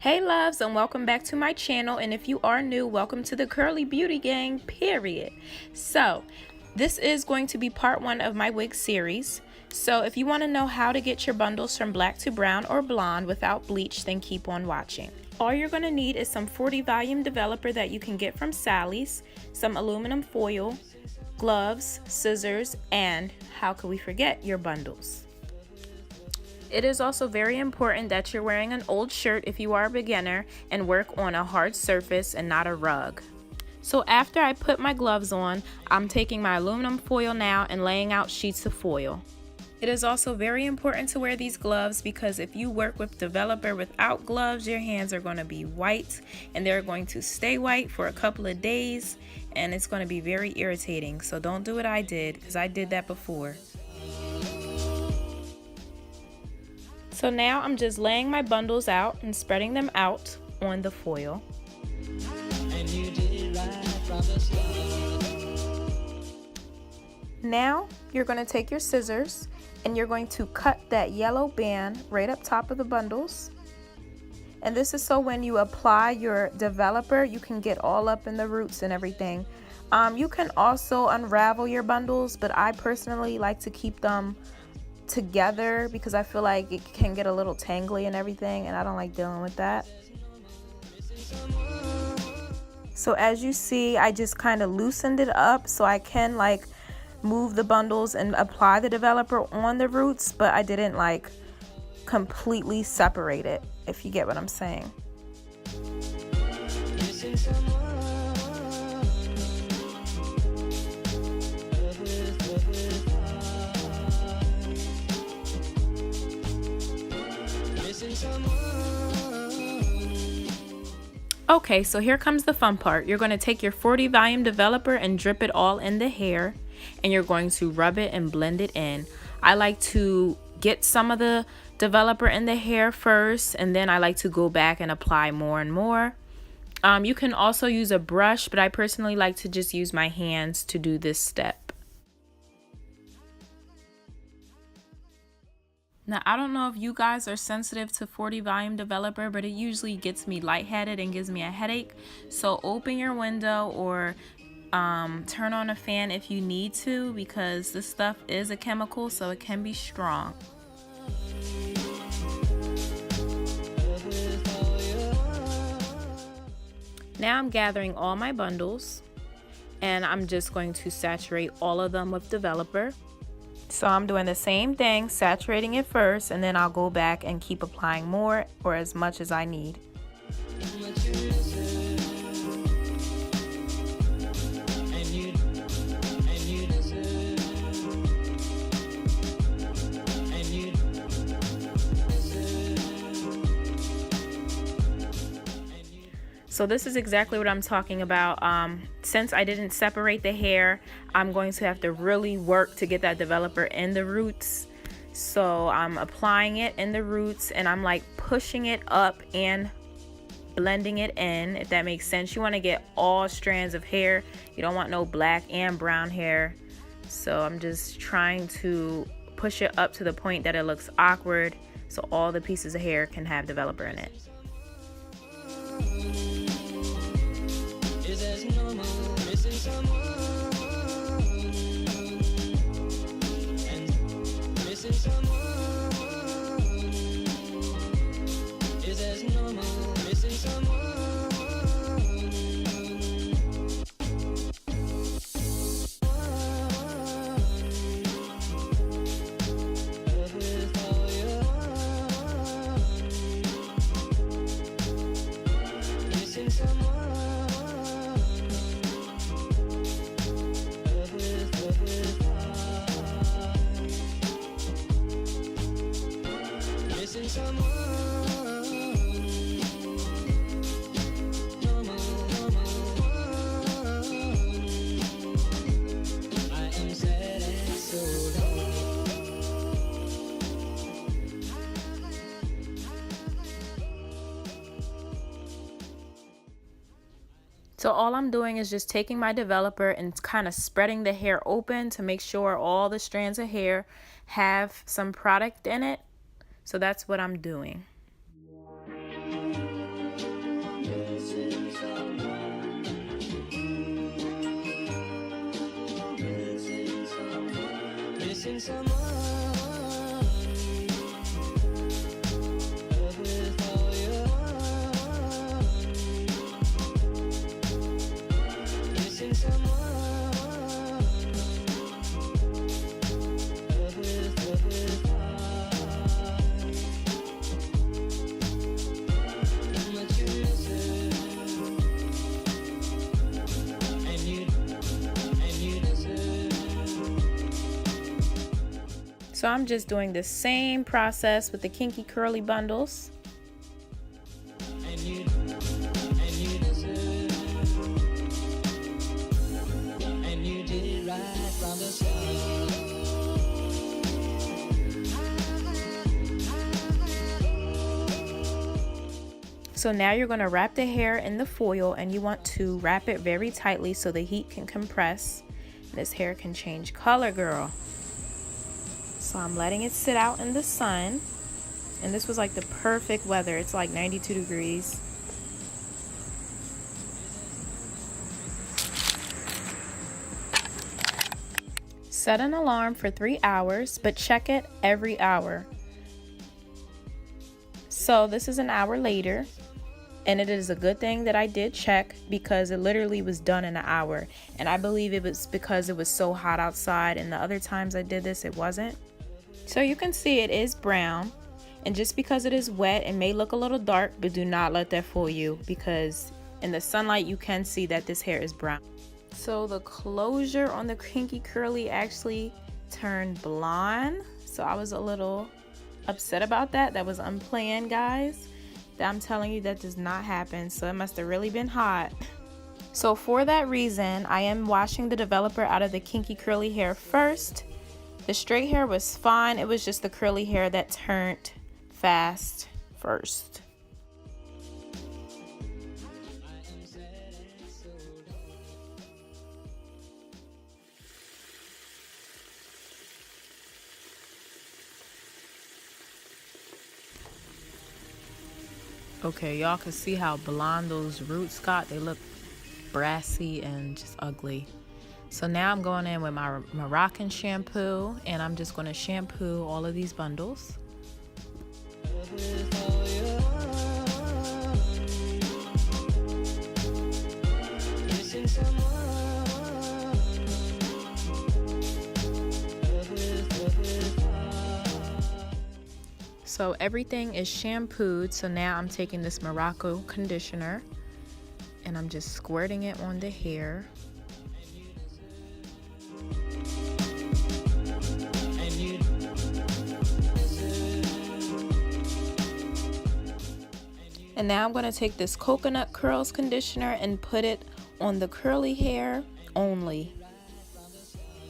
Hey loves, and welcome back to my channel, and if you are new, welcome to the Curly Beauty Gang, period. So this is going to be part 1 of my wig series. So if you want to know how to get your bundles from black to brown or blonde without bleach, then keep on watching. All you're going to need is some 40 volume developer that you can get from Sally's, some aluminum foil, gloves, scissors, and how could we forget your bundles. It is also very important that you're wearing an old shirt if you are a beginner and work on a hard surface and not a rug. So after I put my gloves on, I'm taking my aluminum foil now and laying out sheets of foil. It is also very important to wear these gloves because if you work with developer without gloves, your hands are going to be white and they're going to stay white for a couple of days and it's going to be very irritating. So don't do what I did because I did that before. So now I'm just laying my bundles out and spreading them out on the foil. Now you're going to take your scissors and you're going to cut that yellow band right up top of the bundles. And this is so when you apply your developer, you can get all up in the roots and everything. You can also unravel your bundles, but I personally like to keep them together because I feel like it can get a little tangly and everything, and I don't like dealing with that. So as you see, I just kind of loosened it up so I can like move the bundles and apply the developer on the roots, but I didn't like completely separate it, if you get what I'm saying. Okay, so here comes the fun part. You're going to take your 40 volume developer and drip it all in the hair, and you're going to rub it and blend it in. I like to get some of the developer in the hair first, and then I like to go back and apply more and more. You can also use a brush, but I personally like to just use my hands to do this step. Now, I don't know if you guys are sensitive to 40 volume developer, but it usually gets me lightheaded and gives me a headache. So open your window or turn on a fan if you need to, because this stuff is a chemical, so it can be strong. Now I'm gathering all my bundles and I'm just going to saturate all of them with developer. So I'm doing the same thing, saturating it first, and then I'll go back and keep applying more or as much as I need. So this is exactly what I'm talking about. Since I didn't separate the hair, I'm going to have to really work to get that developer in the roots. So I'm applying it in the roots and I'm like pushing it up and blending it in, if that makes sense. You want to get all strands of hair. You don't want no black and brown hair. So I'm just trying to push it up to the point that it looks awkward so all the pieces of hair can have developer in it. So all I'm doing is just taking my developer and kind of spreading the hair open to make sure all the strands of hair have some product in it. So that's what I'm doing. So I'm just doing the same process with the kinky curly bundles. So now you're going to wrap the hair in the foil, and you want to wrap it very tightly so the heat can compress. This hair can change color, girl. So I'm letting it sit out in the sun, and this was like the perfect weather. It's like 92 degrees. Set an alarm for 3 hours, but check it every hour. So this is an hour later. And it is a good thing that I did check, because it literally was done in an hour. And I believe it was because it was so hot outside, and the other times I did this, it wasn't. So you can see it is brown. And just because it is wet, it may look a little dark, but do not let that fool you, because in the sunlight you can see that this hair is brown. So the closure on the kinky curly actually turned blonde. So I was a little upset about that. That was unplanned, guys. I'm telling you, that does not happen. So it must have really been hot. So for that reason, I am washing the developer out of the kinky curly hair first. The straight hair was fine. It was just the curly hair that turned fast first. Okay, y'all can see how blonde those roots got. They look brassy and just ugly. So now I'm going in with my Moroccan shampoo, and I'm just going to shampoo all of these bundles. So everything is shampooed. So now I'm taking this Morocco conditioner and I'm just squirting it on the hair. And now I'm going to take this coconut curls conditioner and put it on the curly hair only.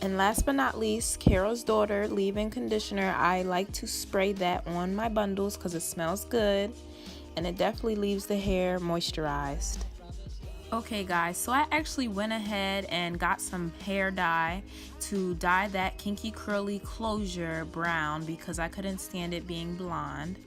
And last but not least, Carol's Daughter leave-in conditioner. I like to spray that on my bundles because it smells good and it definitely leaves the hair moisturized. Okay guys, so I actually went ahead and got some hair dye to dye that kinky curly closure brown because I couldn't stand it being blonde.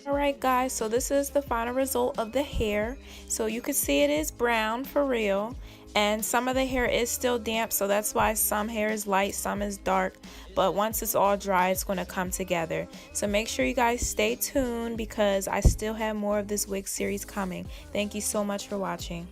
Alright guys, so this is the final result of the hair. So you can see it is brown for real, and some of the hair is still damp, so that's why some hair is light, some is dark, but once it's all dry, it's going to come together. So make sure you guys stay tuned because I still have more of this wig series coming. Thank you so much for watching.